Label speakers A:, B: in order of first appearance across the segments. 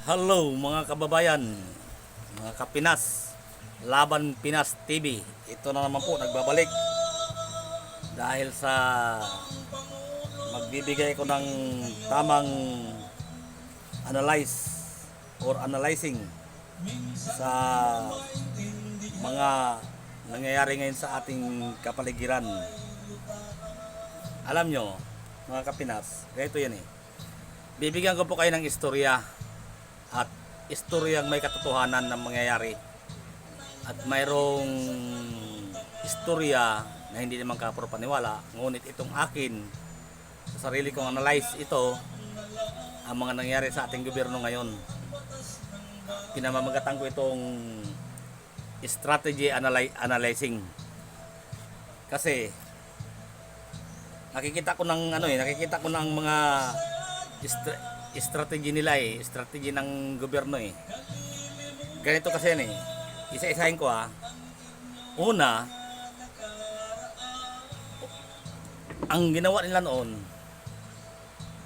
A: Hello mga kababayan, mga kapinas, Laban Pinas TV. Ito na naman po, nagbabalik dahil sa magbibigay ko ng tamang analyze or analyzing sa mga nangyayari ngayon sa ating kapaligiran. Alam nyo mga kapinas, ganito yan eh. Bibigyan ko po kayo ng istorya at istoryang may katotohanan ng mangyayari, at mayroong istorya na hindi naman kapuro paniwala, ngunit itong akin sa sarili kong analyze ito ang mga nangyayari sa ating gobyerno ngayon. Pinamamagatan ko itong strategy analyzing kasi nakikita ko ng mga strategy nila strategy ng gobyerno Ganito kasi yan isa-isahin ko Una, ang ginawa nila noon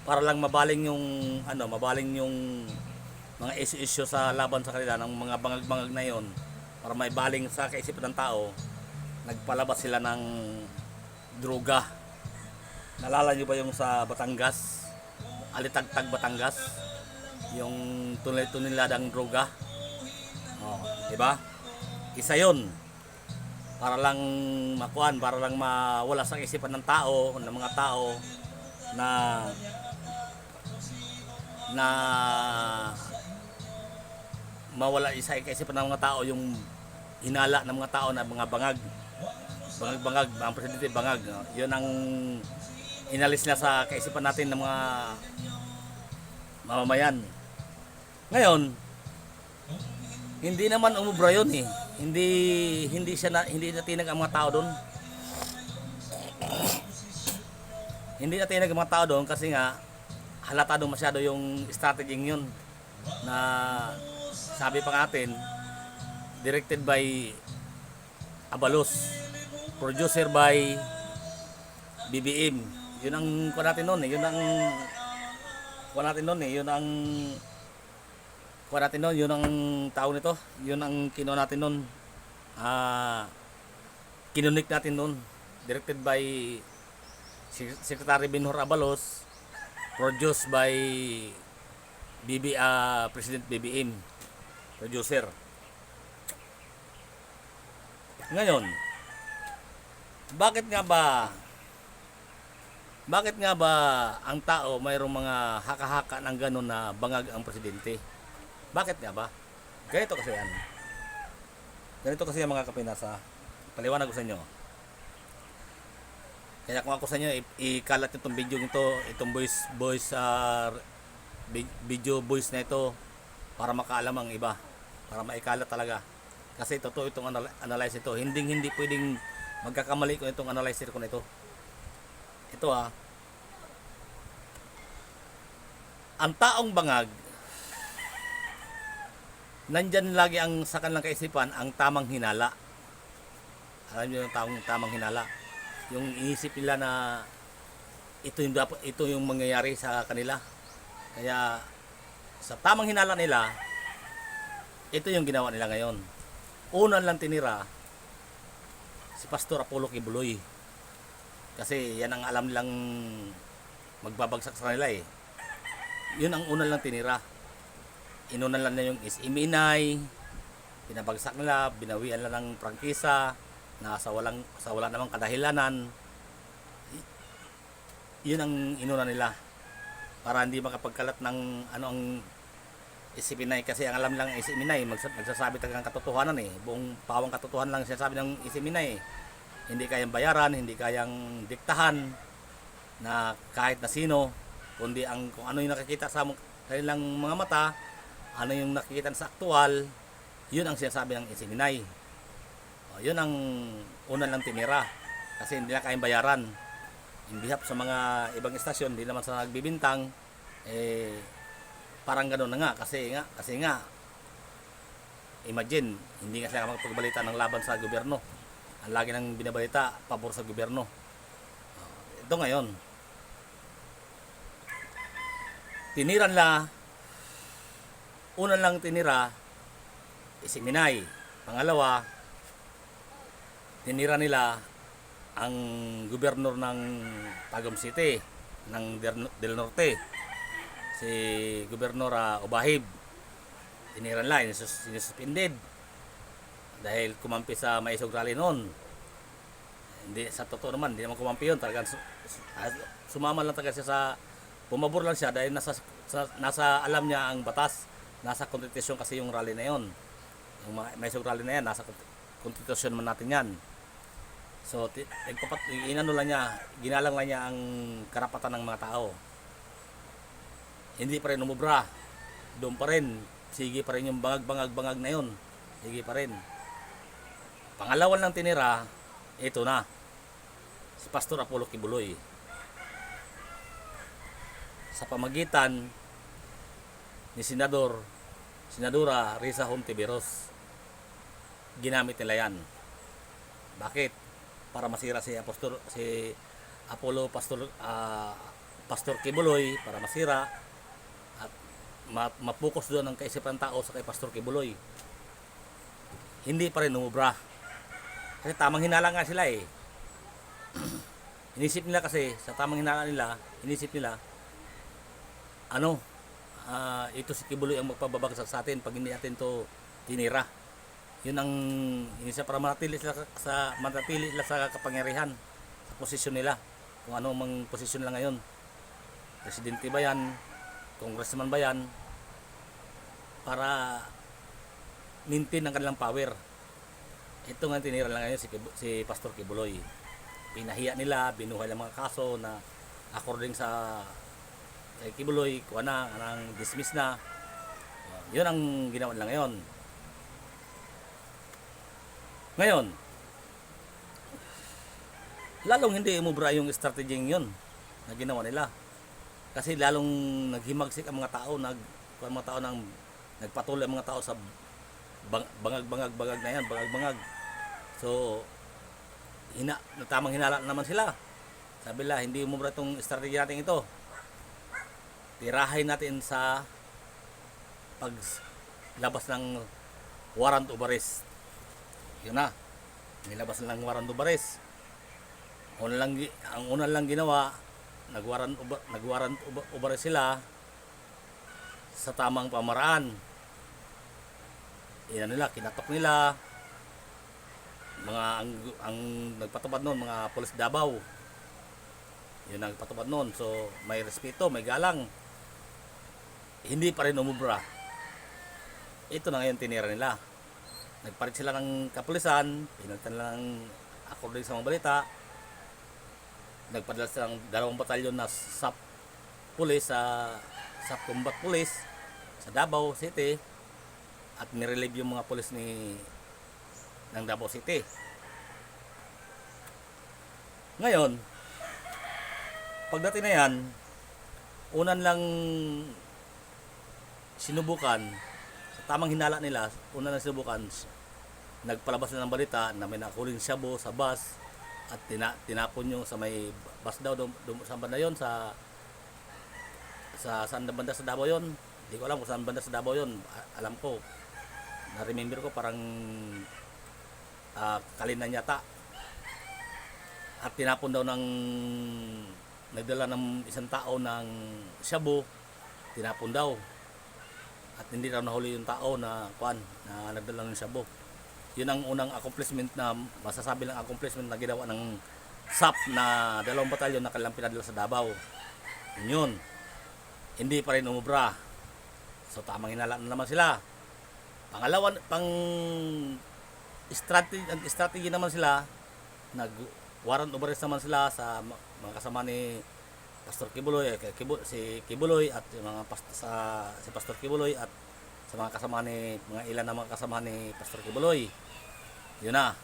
A: para lang mabaling yung mga issue sa laban sa kanila ng mga bangag-bangag na yon, para may baling sa kaisipan ng tao, nagpalabas sila ng droga. Nalala nyo ba yung sa Batangas? Alitagtag Batangas, yung tunil-tuniladang droga. Diba? Isa yon para lang para lang mawala sa isipan ng tao, ng mga tao na mawala sa isipan ng mga tao yung hinala ng mga tao na mga bangag, ang presidente bangag. Yun ang inalis na sa kaisipan natin ng mga mamamayan. Ngayon, hindi naman umubra yun Hindi natinag ang mga tao doon. Hindi natinag ang mga tao doon kasi nga halata doon masyado yung strategy yun na sabi pa natin, directed by Abalos, producer by BBM. Yun ang kuha natin noon yun ang kuha natin noon yun ang tao nito, yun ang kinuha natin noon, kinunik natin noon, directed by Secretary Benhur Abalos, produced by President BBM, producer. Ngayon, bakit nga ba ang tao mayroong mga haka-haka ng gano'n na bangag ang presidente? Bakit nga ba? Ganito kasi yan. Ganito kasi yung mga kapinasa. Paliwanag ko sa inyo. Kaya kung ako sa inyo, ikalat itong video nito, itong video voice na ito para makaalam ang iba. Para maikalat talaga. Kasi totoo itong analyze ito. Hindi pwedeng magkakamali ko itong analyzer ko na ito. Ito ang taong bangag, nandyan lagi ang sa kanilang kaisipan ang tamang hinala. Alam niyo yung tamang hinala. Yung iisip nila na ito yung mangyayari sa kanila. Kaya sa tamang hinala nila, ito yung ginawa nila ngayon. Una lang tinira si Pastor Apollo Kibuloy. Kasi yan ang alam nilang magbabagsak sa kanila Yun ang una lang tinira. Inunan lang na yung SM-INAY, pinabagsak nila, binawian lang ng prangkisa na sa wala namang kadahilanan. Yun ang inunan nila para hindi makapagkalat ng ang SM-INAY, kasi ang alam lang ng SM-INAY magsasabi talagang katotohanan buong pawang katotohanan lang sinasabi ng SM-INAY. Hindi kayang bayaran, hindi kayang diktahan na kahit na sino, kundi kung ano yung nakikita sa kanilang mga mata, ano yung nakikita sa aktual, yun ang sinasabi ng SM-INAY. Yun ang una lang tinira kasi hindi na kayang bayaran. In behalf sa mga ibang istasyon, hindi naman sa nagbibintang, parang gano'n na nga kasi nga imagine, hindi nga sila makapagbalita ng laban sa gobyerno. Ang lagi nang binabalita, pabor sa gobyerno. Ito ngayon, tiniran la una lang tinira, isiminay. Pangalawa, tinira nila ang gobernador ng Tagum City, ng Del Norte, si Gobernador Obahib. Tinira nila, sinususpended dahil kumampi sa Maisog Rally noon. Hindi, sa totoo naman, hindi naman kumampi yun. Talagang sumama lang talaga siya sa, pumabor lang siya dahil nasa alam niya ang batas. Nasa konstitusyon kasi yung rally na yon. Yung Maisog Rally na yan, nasa konstitusyon man natin yan. So, inano lang niya, ginalang lang niya ang karapatan ng mga tao. Hindi pa rin umubra. Doon pa rin, sige pa rin yung bangag na yun. Sige pa rin. Pangalawan lang tinira, ito na, si Pastor Apollo Kibuloy. Sa pamagitan ni Senadora Risa Hontiveros, ginamit nila yan. Bakit? Para masira si Apollo Pastor Kibuloy, para masira at mapokus doon ang kaisipan ng tao sa kay Pastor Kibuloy. Hindi pa rin umubra. Kasi tamang hinala nga sila eh. Inisip nila kasi, sa tamang hinala nila, inisip nila, ito si Kibuloy ang magpababagsak sa atin pag hindi natin to tinira. Yun ang inisip para manatili sila sa kapangyarihan, sa posisyon nila. Kung ano mang posisyon nila ngayon. Presidente ba yan? Congressman ba yan? Para maintain ang kanilang power. Ito nga tinira lang ngayon si Pastor Kibuloy. Pinahiya nila, binuhay ng mga kaso na according sa Kibuloy, kuha na, anang dismiss na. Yun ang ginawa nila ngayon. Ngayon, lalong hindi umubra yung strategy yun na ginawa nila. Kasi lalong naghimagsik ang mga tao, nagpatuloy ang mga tao sa bangag na yan, bangag. So, tamang hinala naman sila. Sabi nila, hindi umubra itong strategy natin ito. Tirahin natin sa paglabas ng warrant of arrest. Yun na, nilabas lang warrant of arrest. Ang una lang ginawa, nag-warrant of arrest sila sa tamang pamaraan. Yan nila, kinatok nila ang nagpatupad noon, mga pulis Davao. Yun ang nagpatupad noon. So may respeto, may galang. Hindi pa rin umubra. Ito na ngayon tinira nila. Nagpalit sila ng kapulisan, pinalitan lang according sa mga balita. Nagpadala sila ng 2 batalyon na SAP Police, SAP Combat Police sa Davao City, at nirelieve yung mga pulis ng Davao City. Ngayon, pagdating na yan, unan lang sinubukan, sa tamang hinala nila, unan lang sinubukan, nagpalabas na ng balita na may nakuling shabu sa bus at tinapon yung sa may bus daw sa banda yon, sa saan banda sa Davao yon. Hindi ko alam kung saan banda sa Davao yon. Alam ko, na-remember ko parang Kalinan yata. At tinapon daw nagdala ng isang tao ng shabu, tinapon daw. At hindi daw nahuli yung tao na nagdala ng shabu. Yun ang unang accomplishment, na masasabi lang accomplishment na ginawa ng SAP na 2 batalyon na kanilang pinadala sa Davao. Yun. Hindi pa rin umubra. So tamang hinala na naman sila. Pangalawa, strategy naman sila, nag-warrant of arrest naman sila sa mga kasama ni Pastor Kibuloy, si Kibuloy at si Pastor Kibuloy at sa mga kasama ni ilan na mga kasama ni Pastor Kibuloy. Yun na.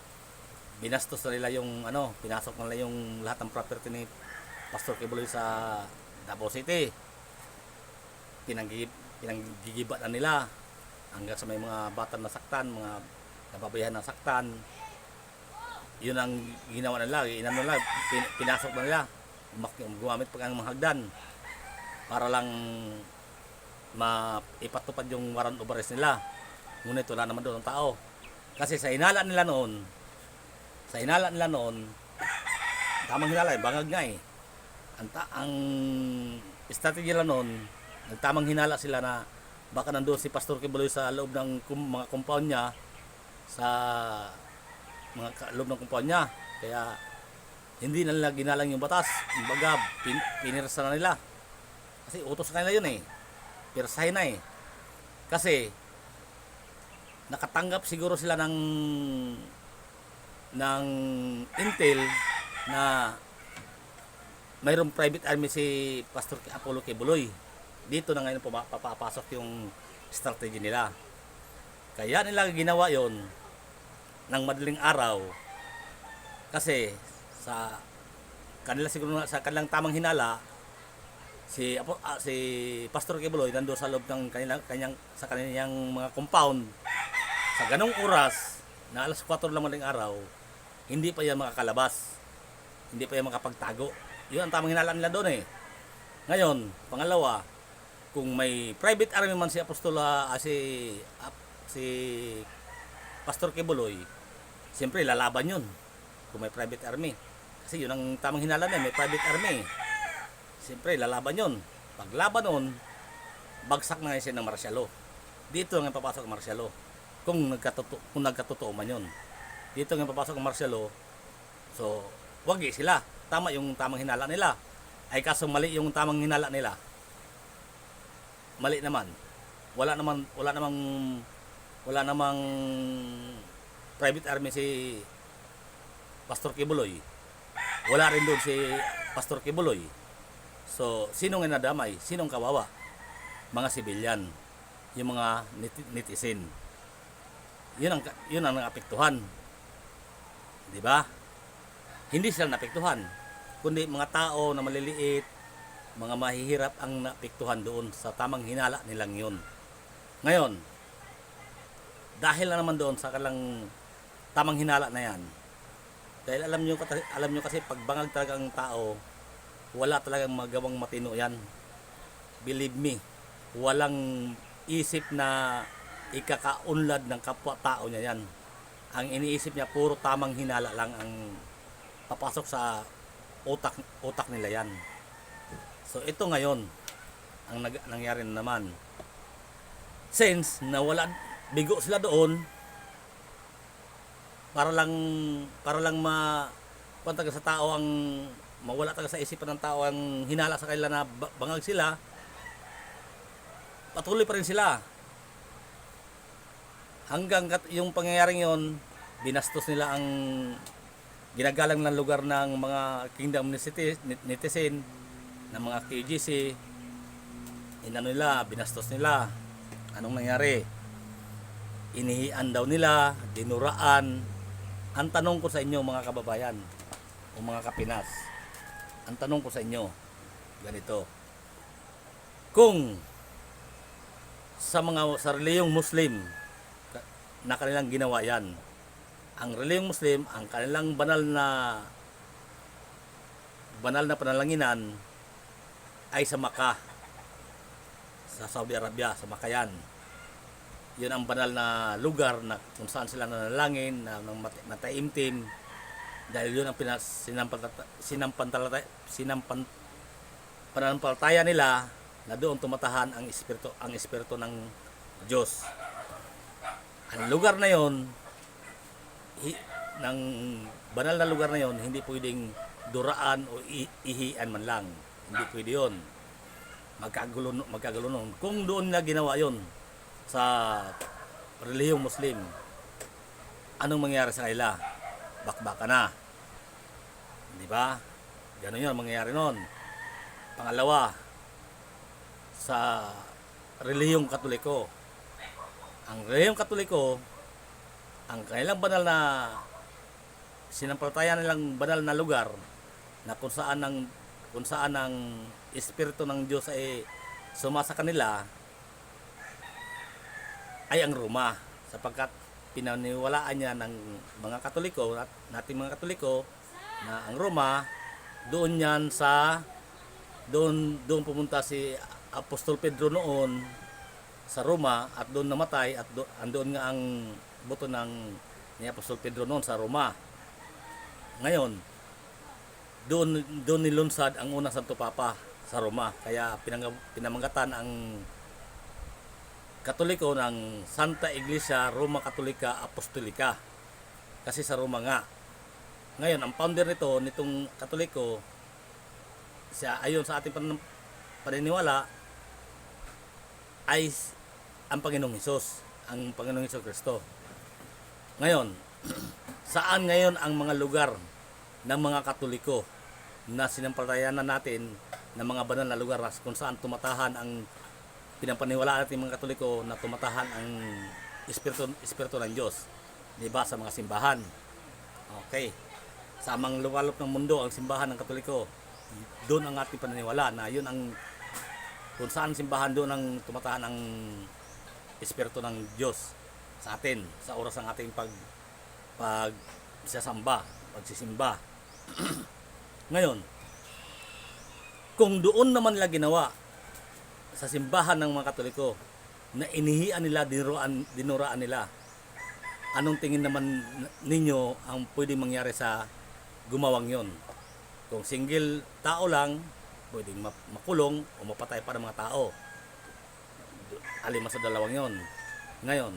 A: Binastos na nila yung pinasok na nila yung lahat ng property ni Pastor Kibuloy sa Davao City. Pinanggigibat na nila hanggang sa may mga bata na saktan, mga nababayahan na saktan. Yun ang ginawa nila, pinasok na nila, gumamit pa ng mga hagdan para lang ipatupad yung warrant of arrest nila. Ngunit wala naman doon ang tao. Kasi sa hinala nila noon, tamang hinala, bangag nga eh. Ang strategy nila noon, nagtamang hinala sila na baka nandoon si Pastor Kibuloy sa loob ng mga compound niya, sa loob ng compound niya. Kaya hindi na nila ginalang yung batas. Kumbaga, pinirsa na nila. Kasi utos na nila yun eh. Pirsahin na eh. Kasi nakatanggap siguro sila ng intel na mayroong private army si Pastor Apollo Kibuloy. Dito na ngayon papapasok yung strategy nila. Kaya nila ginawa yon ng madaling araw kasi sa kanila siguro sa kanilang tamang hinala si Pastor Kibuloy nandoon sa loob ng kanyang mga compound sa ganong oras na alas 4 lang madaling araw, hindi pa yan makakalabas, hindi pa yan makapagtago. Yun ang tamang hinala nila doon eh. Ngayon, pangalawa, kung may private army man si si Pastor Kibuloy, siyempre lalaban yun kung may private army. Kasi yun ang tamang hinala na, may private army. Siyempre lalaban yun. Paglaban nun, bagsak na siya ng martial law. Dito nga papasok ang martial law. Kung nagkatotoo man yun. Dito nga papasok ang martial law. So, wagi sila. Tama yung tamang hinala nila. Ay kaso mali yung tamang hinala nila. Mali naman. Wala namang private army si Pastor Kibuloy. Wala rin doon si Pastor Kibuloy. So, sinong nadamay? Sinong kawawa? Mga sibilyan. Yung mga netizen. Yun ang naapektuhan. Di ba? Hindi sila naapektuhan, kundi mga tao na maliliit, mga mahihirap ang naapektuhan doon sa tamang hinala nilang yun. Ngayon, dahil na naman doon sa kalang tamang hinala na yan, dahil alam nyo kasi pagbangag talaga ang tao, wala talagang magawang matino yan. Believe me, walang isip na ikakaunlad ng kapwa-tao niya yan. Ang iniisip niya, puro tamang hinala lang ang papasok sa utak nila yan. So ito ngayon ang nangyari na naman. Since nawala, bigo sila doon para lang taga sa tao ang mawala taga sa isipan ng tao ang hinala sa kanila na bangag sila, patuloy pa rin sila. Hanggang yung pangyayaring yon, binastos nila ang ginagalang ng lugar ng mga kingdom netizen, ng mga KGC. Inano nila, binastos nila. Anong nangyari? Inihian daw nila, dinuraan. Ang tanong ko sa inyo mga kababayan o mga kapinas, ang tanong ko sa inyo, ganito. Kung sa reliyong Muslim na kanilang ginawa yan, ang reliyong Muslim, ang kanilang banal na panalanginan ay sa Makkah, sa Saudi Arabia, sa Makkah yan. Yun ang banal na lugar na kung saan sila nanalangin na mataimtim, dahil yun ang pananampalataya nila na doon tumatahan ang espiritu ng Diyos. Ang lugar na yon, ng banal na lugar na yon, hindi pwedeng duraan o ihian man lang. Hindi pwede yun. Magkagulo nun. Kung doon na ginawa yon sa relihiyong Muslim, anong mangyayari sa kanila? Bakbaka na. Di ba? Ganun yun, mangyayari nun. Pangalawa, sa relihiyong Katoliko. Ang relihiyong Katoliko, ang kanilang banal na sinampalataya nilang banal na lugar na kung saan ang espiritu ng Diyos ay sumasa kanila ay ang Roma, sapagkat pinaniwalaan niya ng mga Katoliko, nating mga Katoliko, na ang Roma, doon pumunta si Apostol Pedro noon sa Roma at doon namatay at andoon nga ang buto ni Apostol Pedro noon sa Roma. Ngayon, doon nilunsad ang unang Santo Papa sa Roma. Kaya pinamangatan ang Katoliko ng Santa Iglesia Roma Katolika Apostolika. Kasi sa Roma nga. Ngayon, ang founder nitong Katoliko, siya ayon sa ating paniniwala ay ang Panginoong Hesus, ang Panginoong Hesus Kristo. Ngayon, saan ngayon ang mga lugar ng mga Katoliko na sinampalatayanan natin ng mga banal na lugar kung saan tumatahan ang pinapaniwalaan natin mga Katoliko na tumatahan ang Espiritu ng Diyos, di ba, sa mga simbahan. Okay, sa amang luwalop ng mundo ang simbahan ng Katoliko, doon ang ating paniniwala na yun ang kung saan simbahan, doon ang tumatahan ang Espiritu ng Diyos sa atin sa oras ng ating pagsisimba. Ngayon, kung doon naman nila ginawa sa simbahan ng mga Katoliko na inihian nila, dinuraan nila, anong tingin naman ninyo ang pwedeng mangyari sa gumawang yon? Kung single tao lang, pwedeng makulong o mapatay pa ng mga tao. Alima sa dalawang yon. Ngayon,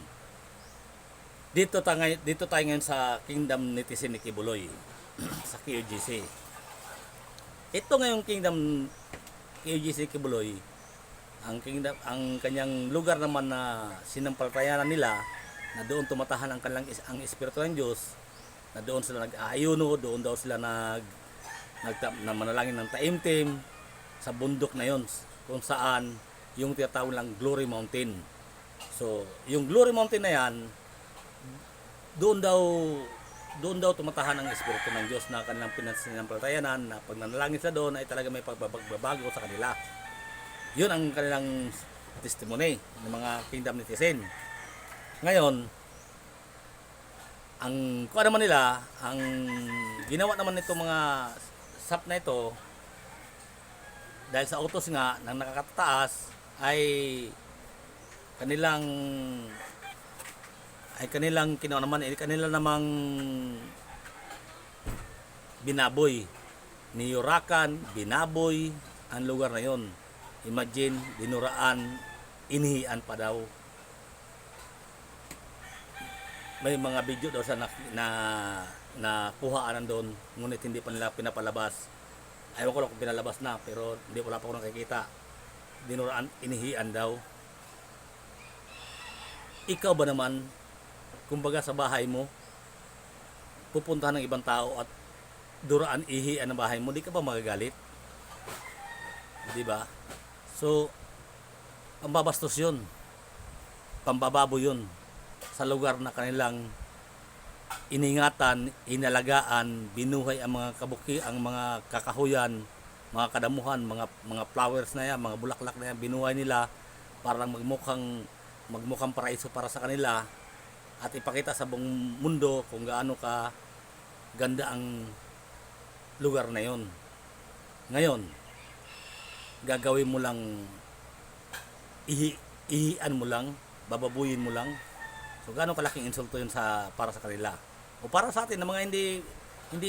A: dito tayo ngayon sa Kingdom Netizen ni Kibuloy sa QGC. Ito ngayong Kingdom QGC Kibuloy, ang kanyang lugar naman na sinampalatayanan nila, na doon tumatahan ang Espiritu ng Diyos, na doon sila nag-aayuno, doon daw sila na manalangin ng taimtim sa bundok na yon, kung saan yung tinatawag lang Glory Mountain. So, yung Glory Mountain na yan, doon daw tumatahan ang Espiritu ng Diyos na kanilang sinampalatayanan, na pag nanalangin sila doon ay talaga may pagbabago sa kanila. Yun ang kanilang testimony ng mga Kingdom Netizen. Ngayon, ang kuha naman nila, ang ginawa naman nito mga SAP na ito, dahil sa utos nga ng nakakataas, ay kanilang kinuha naman, kanila namang binaboy, niyurakan, binaboy ang lugar na yon. Imagine, dinuraan, inihian pa daw. May mga video daw sa na kuhaan doon, ngunit hindi pa nila pinapalabas. Ayaw ko lang kung pinalabas na, pero hindi wala pa ako nakikita. Dinuraan, inihian daw. Ikaw ba naman, kumbaga sa bahay mo, pupuntahan ng ibang tao at duraan, ihian ang bahay mo, di ka ba magagalit? Di ba? So, pambabastos yun, pambababo yun sa lugar na kanilang iningatan, inalagaan, binuhay ang mga ang mga kakahuyan, mga kadamuhan, mga flowers na yan, mga bulaklak na yan, binuhay nila para lang magmukhang paraiso para sa kanila, at ipakita sa buong mundo kung gaano ka ganda ang lugar na yon. Ngayon, gagawin mo lang, ihian mo lang, bababuyin mo lang. So gaano kalaking insulto yun para sa kanila o para sa atin na mga hindi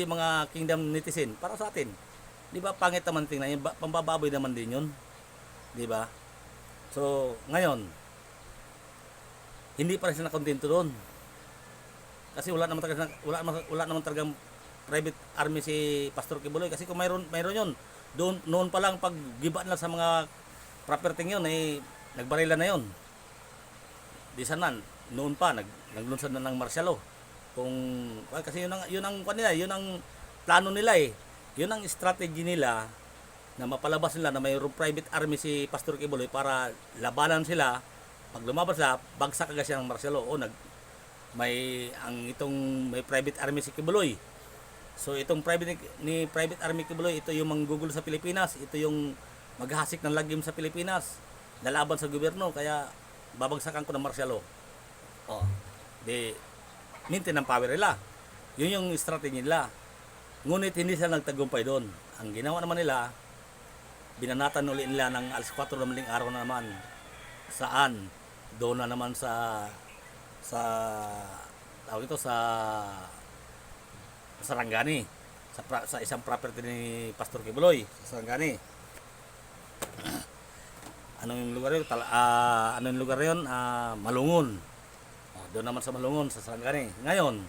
A: mga Kingdom Netizen, para sa atin, di ba, pangit naman tingnan yun, pambababoy naman din yun, di ba? So ngayon, hindi pa rin sila nakontento doon kasi wala naman talagang private army si Pastor Kibuloy. Kasi kung mayroon yun, noon pa lang pag giba na sa mga property yun, eh, nagbarila na yun. Di sana, noon pa, naglunsad na ng martialo. Kasi yun ang plano nila eh. Yun ang strategy nila, na mapalabas nila na mayroong private army si Pastor Kibuloy para labanan sila. Pag lumabas sila, bagsak agad siya ng martialo. May private army si Kibuloy. So itong private army Kibuloy, ito yung manggugulo sa Pilipinas, ito yung maghahasik ng lagim sa Pilipinas, lalaban sa gobyerno, kaya babagsakan ko ng martialo. Di maintain ng power nila. Yun yung strategy nila. Ngunit hindi sila nagtagumpay doon. Ang ginawa naman nila, binanatan uli nila ng alas 4 ng madaling araw na naman. Saan? Doon na naman sa tawag ito, sa Sarangani, sa isang property ni Pastor Kibuloy sa Sarangani. Anong lugar yun? Anong lugar yun? Malungon. Doon naman sa Malungon, sa Sarangani. Ngayon,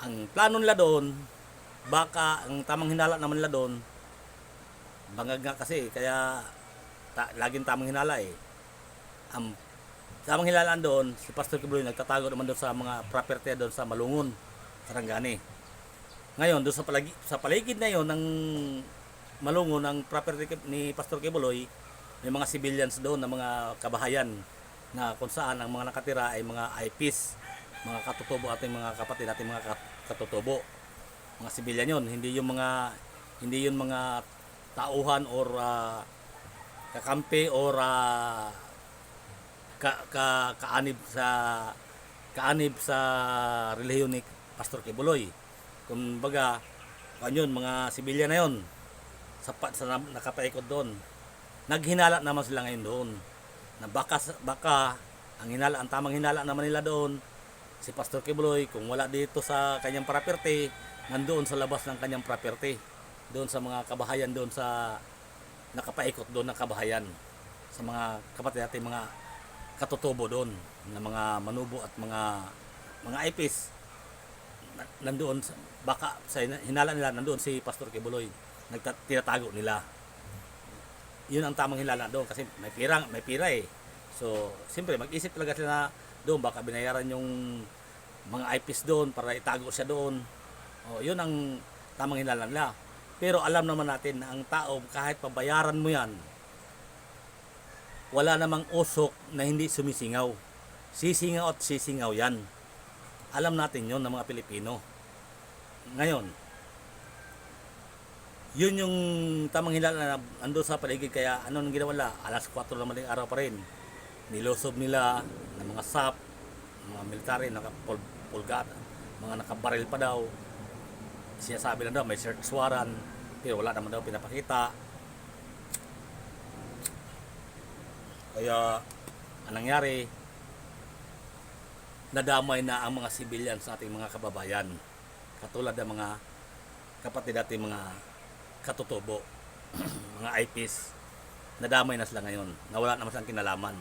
A: ang plano nila doon, baka ang tamang hinala naman nila doon, bangag nga kasi, kaya laging tamang hinala eh. Ang tamang hinalaan doon, si Pastor Kibuloy nagtatago naman doon sa mga property doon sa Malungon, Sarangani. Ngayon, doon sa paligid na yon ng Malungon, ng property ni Pastor Kibuloy, may mga civilians doon na mga kabahayan na kung saan ang mga nakatira ay mga IPs, mga katutubo ating mga kapatid nating mga katutubo. Mga civilian yon, hindi yung mga tauhan or kakampi or kaanib sa relihiyon ni Pastor Kibuloy. Kumbaga, yun, mga civilian na yon sa nakapaikot doon. Naghinala naman sila ngayon doon na baka ang tamang hinala naman nila doon si Pastor Kibuloy, kung wala dito sa kanyang property, nandoon sa labas ng kanyang property, doon sa mga kabahayan, doon sa nakapaikot doon ng kabahayan, sa mga kapatid natin mga katutubo doon na mga manubo at mga IPs, nandoon baka sa hinala nila nandoon si Pastor Kibuloy, tinatago nila. Yun ang tamang hinala doon kasi may pira eh. So, siyempre mag-isip talaga sila na doon baka binayaran yung mga IPs doon para itago siya doon. Yun ang tamang hinala nila. Pero alam naman natin na ang tao, kahit pabayaran mo yan, wala namang usok na hindi sumisingaw. Sisingaw at sisingaw yan. Alam natin yun ng mga Pilipino. Ngayon, yun yung tamang hinala na ando sa paligid, kaya ano nang ginawa nila, alas 4 ng madaling araw pa rin, nilosob nila ng mga SAP, mga military, nakapulgat, mga nakabaril pa daw, sinasabi lang daw may search warrant, pero wala naman daw pinapakita. Kaya anong nangyari, nadamay na ang mga civilians sa ating mga kababayan, katulad ng mga kapatid natin mga katutubo, mga IPs, nadamay na sila ngayon, nawala naman silang kinalaman,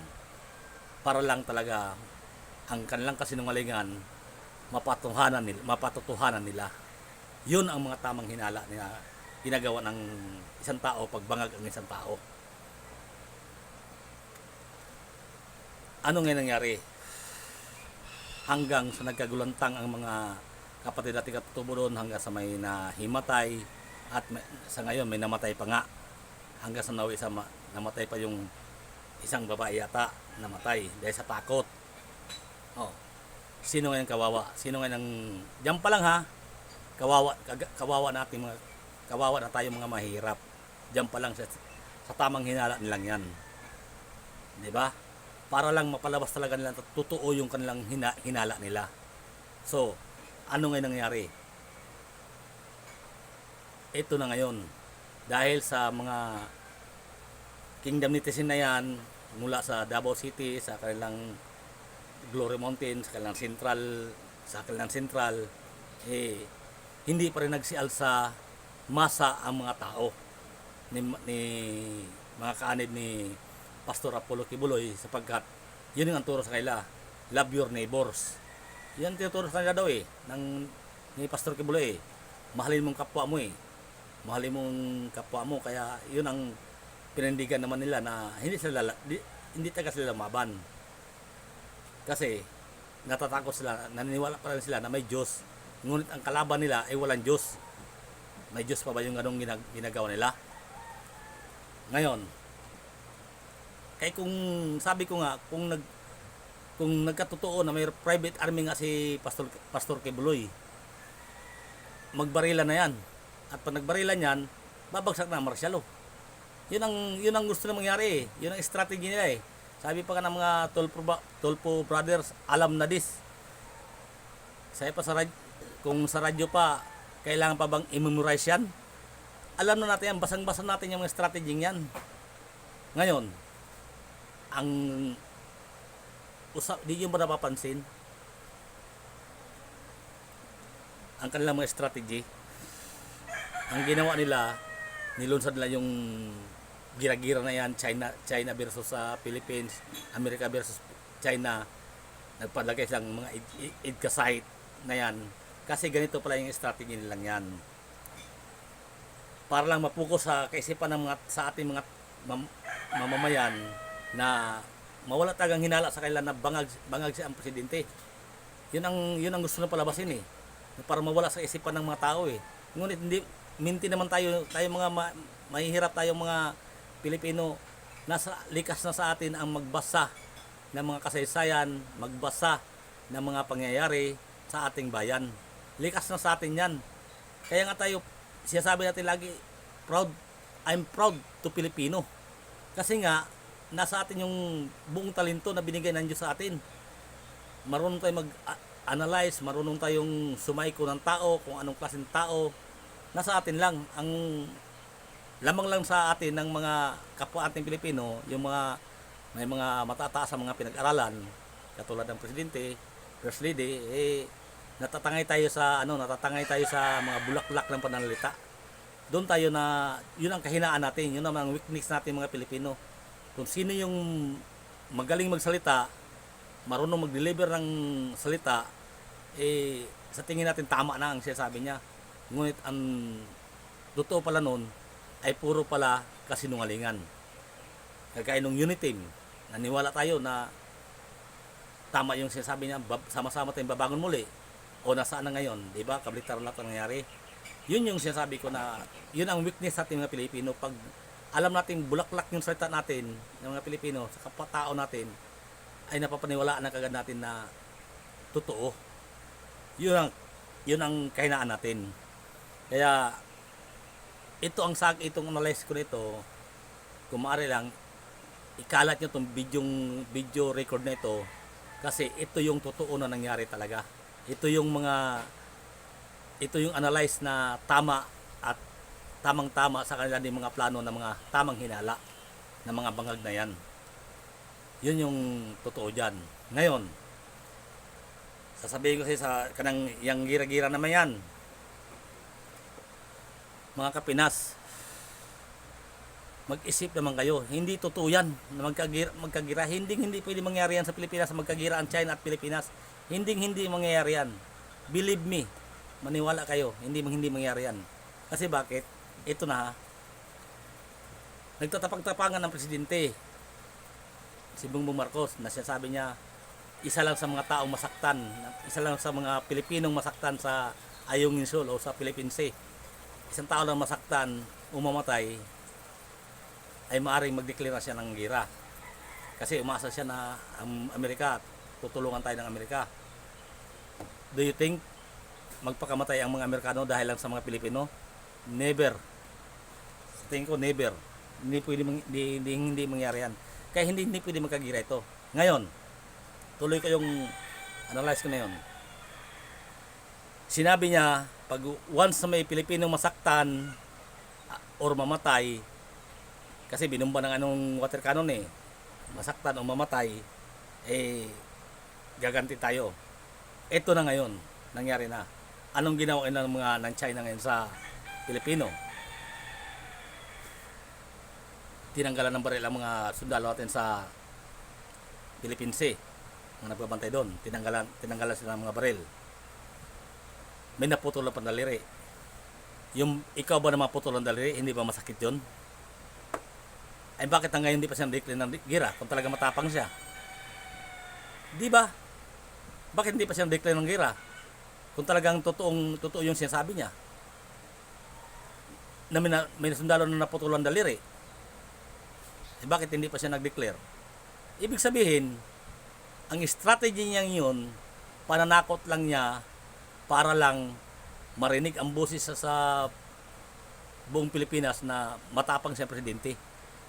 A: para lang talaga ang kanilang kasinungalingan mapatutuhanan nila. Yun ang mga tamang hinala na ginagawa ng isang tao pag bangag ang isang tao. Ano ngayon nangyari? Hanggang sa nagkagulantang ang mga kapatid natin katutubo doon, hanggang sa may nahimatay, at sa ngayon may namatay pa nga, hanggang sa namatay pa yung isang babae yata, namatay dahil sa takot. Sino ngayon kawawa? Sino ngayon diyan pa lang ha, kawawa na tayo mga mahirap. Diyan pa lang sa tamang hinala nilang yan, di ba? Para lang mapalabas talaga nila totoo yung kanilang hinala nila. So ano ngayon nangyari? Ito na ngayon, dahil sa mga kingdom netizen na yan, mula sa Davao City, sa kanilang Glory Mountain, sa kanilang Central, hindi pa rin nagsialsa masa ang mga tao ni mga kaanib ni Pastor Apollo Kibuloy, sapagkat yun ang turo sa kanila, love your neighbors. Yan tinuturo sa kanila daw ni Pastor Kibuloy, mahalin mong kapwa mo mahalin mong kapwa mo. Kaya yun ang pinindigan naman nila, na hindi taga sila lumaban, kasi natatakot sila, naniniwala pa rin sila na may Diyos, ngunit ang kalaban nila ay walang Diyos. May Diyos pa ba yung ganong ginagawa nila ngayon? Kaya kung sabi ko nga, kung nagkatotoo na may private army nga si Pastor Kibuloy, magbarilan na yan. At pag nagbarilan yan, babagsak na ang marsyalo. Yun ang gusto na mangyari. Yun ang strategy nila Sabi pa ka ng mga Tulpo brothers, alam na this. Kung sa radyo pa, kailangan pa bang i-memorize yan? alam na natin yan, basang-basa natin yung mga strategy yan. Ngayon, ang di nyo ba napapansin ang kanilang mga strategy? Ang ginawa nila, nilunsad nila yung gira-gira na yan, China versus Philippines, America versus China. Nagpadagay silang mga idka site na yan. Kasi ganito pala yung strategy nilang yan. Para lang mapuko sa kaisipan ng sa ating mga mamamayan na mawala tagang hinala sa kanila na bangag siya ang presidente. Yun ang gusto na palabasin eh. Para mawala sa isipan ng mga tao eh. Ngunit hindi minti naman tayo mga mahihirap tayong mga Pilipino, likas na sa atin ang magbasa ng mga kasaysayan, magbasa ng mga pangyayari sa ating bayan. Likas na sa atin yan. Kaya nga tayo, sinasabi natin lagi, I'm proud to Filipino. Kasi nga, nasa atin yung buong talento na binigay ng Diyos sa atin. Marunong tayong mag-analyze, marunong tayong sumaiko ng tao, kung anong klaseng tao. Nasa atin lang. Ang lamang lang sa atin ng mga kapwa ating Pilipino, yung may mga matataas sa mga pinag-aralan, katulad ng presidente, first lady, natatangay tayo sa mga bulaklak ng pananalita. Doon tayo yun ang kahinaan natin, yun ang weakness natin mga Pilipino. Kung sino yung magaling magsalita, marunong mag-deliver ng salita, sa tingin natin tama na ang sinasabi niya. Ngunit ang totoo pala nun ay puro pala kasinungalingan. Kagaya nung Uniteam, naniwala tayo na tama yung sinasabi niya, sama-sama tayong babangon muli. O nasaan na ngayon, di ba? Kabaliktaran lahat ang nangyari. Yun yung sinasabi ko na, yun ang weakness natin mga Pilipino. Pag alam natin bulaklak yung salita natin ng mga Pilipino sa kapwa-tao natin, ay napapaniwalaan na kagad natin na totoo. Yun ang kahinaan natin. Kaya itong analyze ko nito, kung maaari lang ikalat nyo itong video record na ito, kasi ito yung totoo na nangyari talaga. Ito yung analyze na tama at tamang-tama sa kanila ng mga plano ng mga tamang hinala ng mga bangag na yan. Yun yung totoo dyan. Ngayon, sasabihin ko sa kanang yang gira-gira naman yan, mga Kapinas, mag-isip naman kayo. Hindi totoo yan na magkagira. Hindi pwede mangyari yan sa Pilipinas, magkagira ang China at Pilipinas. Hindi mangyayari yan. Believe me, maniwala kayo, hindi mangyayari yan. Kasi bakit? Ito na, nagtatapag-tapangan ng presidente si Bongbong Marcos na sinasabi niya, isa lang sa mga taong masaktan, isa lang sa mga Pilipinong masaktan sa Ayungin Shoal o sa Philippine Sea. Isang tao lang masaktan, umamatay, ay maaaring magdeklara siya ng gira. Kasi umasa siya na ang Amerika, tutulungan tayo ng Amerika. Do you think magpakamatay ang mga Amerikano dahil lang sa mga Pilipino? Never. Sa tingin ko, never. Hindi mangyari yan. Kaya hindi pwede magkagira ito. Ngayon, tuloy ko yung analyze ko na yun. Sinabi niya, pag once na may Pilipino masaktan or mamatay, kasi binumba ng anong water cannon masaktan o mamatay, gaganti tayo. Ito na ngayon, nangyari na. Anong ginawa ng China ngayon sa Pilipino? Tinanggalan ng baril ang mga sundalo natin sa Philippine Sea, mga nagbabantay doon. Tinanggalan sila ng mga baril. May naputol na pandaliri. Yung ikaw ba na maputol ang daliri, hindi ba masakit yun? Ay bakit ngayon hindi pa siya declare ng gira kung talaga matapang siya? Di ba? Bakit hindi pa siya declare ng gira kung talagang totoo yung sinasabi niya? Na may sundalo na naputol ang daliri. Bakit hindi pa siya nag-declare? Ibig sabihin, ang strategy niya yun, pananakot lang niya para lang marinig ang boses sa buong Pilipinas na matapang siya presidente,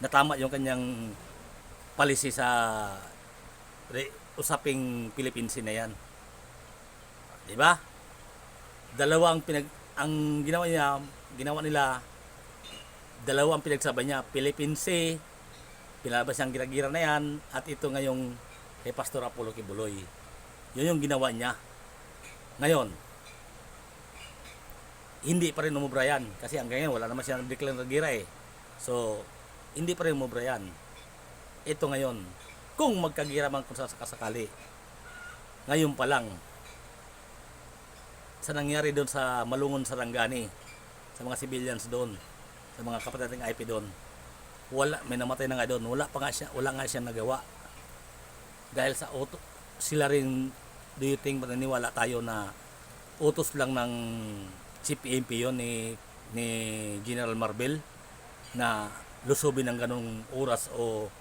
A: na tama yung kanyang policy sa usaping Philippine Sea na yan. Diba? Dalawa ang ginawa nila, Dalawang pinagsabay niya, Philippine Sea, pinalabas niyang gira-gira na yan, at ito ngayong kay Pastor Apollo Kibuloy. Yun yung ginawa niya. Ngayon, hindi pa rin umubra yan. Kasi hanggang ngayon, wala naman siya nag-declare na gira eh. So, hindi pa rin umubra yan. Ito ngayon, kung magkagira man kung sakasakali, ngayon pa lang, sa nangyari doon sa Malungon, Sarangani, sa mga civilians doon, sa mga kapatid ng IP doon, may namatay na nga doon, wala nga siya nagawa. Dahil sa sila rin, do you think, maniniwala tayo na utos lang ng Chief PNP yun ni General Marbel na lusubin ng ganong oras o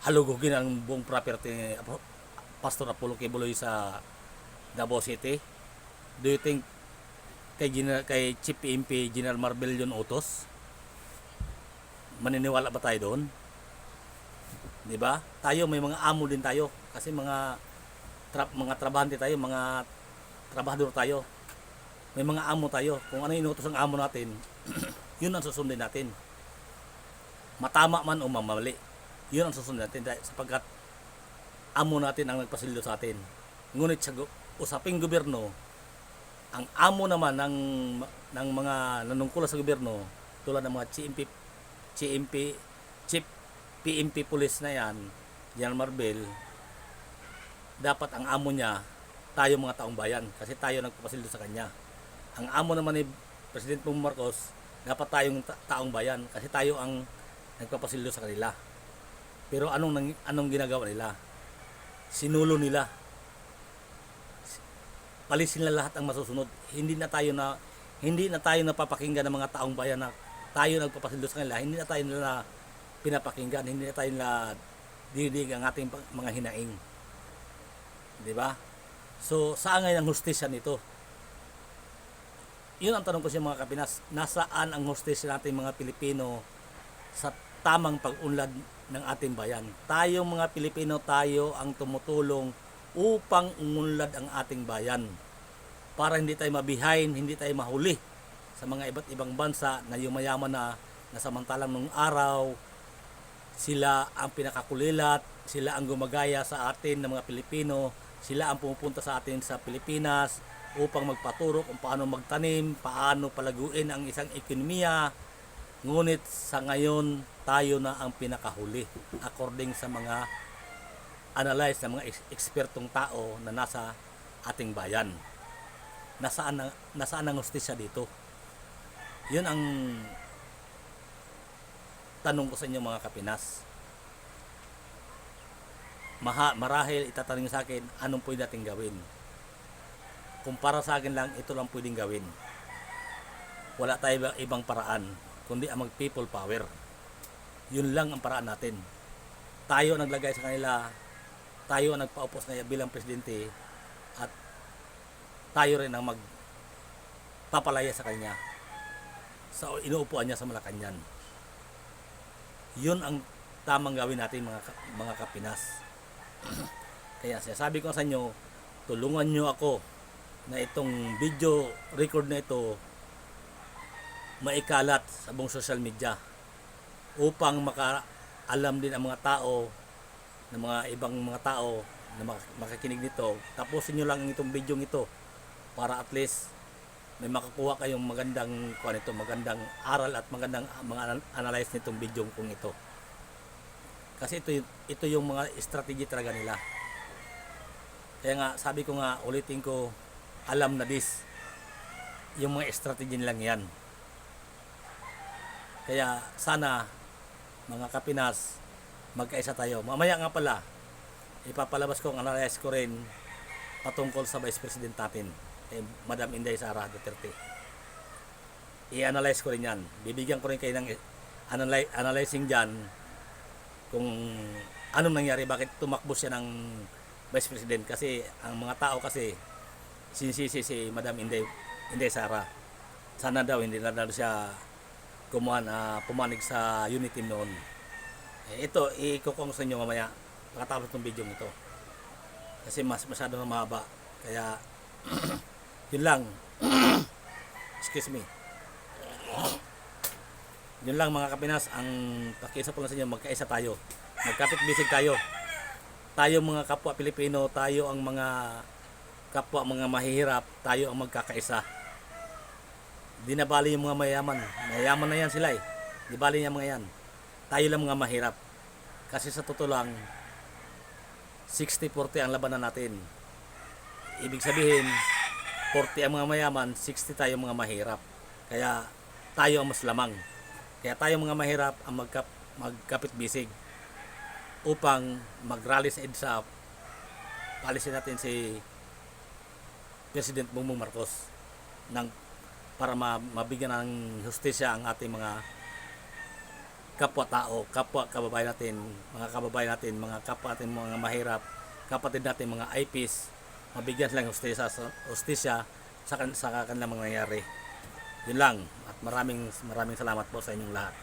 A: halugugin ang buong property ni Pastor Apollo Kibuloy sa Davao City? Do you think kay Chief PNP General Marbel yun utos? Maniniwala ba tayo doon? 'Di ba? Tayo may mga amo din tayo kasi mga trabahante tayo, mga trabahador tayo. May mga amo tayo. Kung ano inutos ng amo natin, yun ang susundin natin. Matama man o mamali, yun ang susundin natin sapagkat amo natin ang nagpasildo sa atin. Ngunit sa usaping gobyerno, ang amo naman ng mga nanungkulan sa gobyerno, tulad ng mga Chief PNP Police na yan, General Marbel, dapat ang amo niya, tayo mga taong bayan, kasi tayo nagpapasildo sa kanya. Ang amo naman ni President Marcos, dapat tayong taong bayan, kasi tayo ang nagpapasildo sa kanila. Pero anong ginagawa nila? Sinulo nila. Palisin na lahat ang masusunod. Hindi na tayo napapakinggan ng mga taong bayan na tayo nagpapasildo sa kanila. Hindi na tayo nila pinapakinggan, hindi na tayo nila dinidig ang ating mga hinaing. 'Di ba? So, saan ngayon ang hustisya nito? Yun ang tanong ko sa mga Kapinas. Nasaan ang hustisya nating mga Pilipino sa tamang pag-unlad ng ating bayan? Tayo mga Pilipino, tayo ang tumutulong upang umunlad ang ating bayan. Para hindi tayo mabihain, hindi tayo mahuli sa mga iba't ibang bansa na yumayaman na samantalang nung araw sila ang pinakakulilat, sila ang gumagaya sa atin ng mga Pilipino, sila ang pumupunta sa atin sa Pilipinas upang magpaturo kung paano magtanim, paano palaguin ang isang ekonomiya. Ngunit sa ngayon, tayo na ang pinakahuli according sa mga analyze ng mga ekspertong tao na nasa ating bayan. Nasaan ang hustisya dito? Yun ang tanong ko sa inyo mga Kapinas. Marahil itatanong sa akin, anong pwede natin gawin? Kung para sa akin lang, ito lang pwedeng gawin. Wala tayo ibang paraan, kundi ang mag-people power. Yun lang ang paraan natin. Tayo ang naglagay sa kanila, tayo ang nagpa-upos na bilang presidente, at tayo rin ang magpapalaya sa kanya sa inuupuan niya sa Malacanang. Yun ang tamang gawin natin mga Kapinas. Kaya sabi ko sa inyo, tulungan nyo ako na itong video record na ito maikalat sa buong social media upang makaalam din ang mga tao, ng mga ibang mga tao na makikinig nito. Tapusin nyo lang itong video ito para at least may makakuha kayong magandang magandang aral at magandang mga analyze nitong video kung ito. Kasi ito yung mga strategy talaga nila. Kaya nga sabi ko nga, ulitin ko, alam na yung mga strategy nilang yan. Kaya sana mga Kapinas, magkaisa tayo. Mamaya nga pala, ipapalabas ko ang analyze ko rin patungkol sa Vice President natin, Madam Inday Sara Duterte. I-analyze ko rin yan. Bibigyan ko rin kayo ng analyzing dyan kung anong nangyari, bakit tumakbo siya ng Vice President. Kasi ang mga tao kasi sinisisi si Madam Inday Sara. Sana daw hindi na daw siya pumanig sa unity noon. Ito, ikukong sa inyo mamaya pagkatapos ng video nito. Kasi masyado na mahaba. Kaya yun lang. Excuse me. Yun lang mga Kapinas, ang pakiusap ko lang sa inyo, magkaisa tayo. Magkapit-bisig tayo. Tayo mga kapwa Pilipino, tayo ang mga kapwa mga mahihirap, tayo ang magkakaisa. Di na bali yung mga mayaman. Mayaman na yan sila eh. Di bali yung mga yan. Tayo lang mga mahirap. Kasi sa totoo lang, 60-40 ang labanan natin. Ibig sabihin, 40 ang mga mayaman, 60 tayo mga mahirap. Kaya tayo ang mas lamang. Kaya tayo mga mahirap ang magkapit-bisig upang mag-rally sa EDSA. Palisin natin si President Bongbong Marcos ng para mabigyan ng hustisya ang ating mga kapwa-tao, kapwa kababayan natin, mga kapwa natin mga mahirap, kapatid natin mga IPs, mabigyan silang hustisya sa kanilang mga nangyayari. Yun lang, at maraming salamat po sa inyong lahat.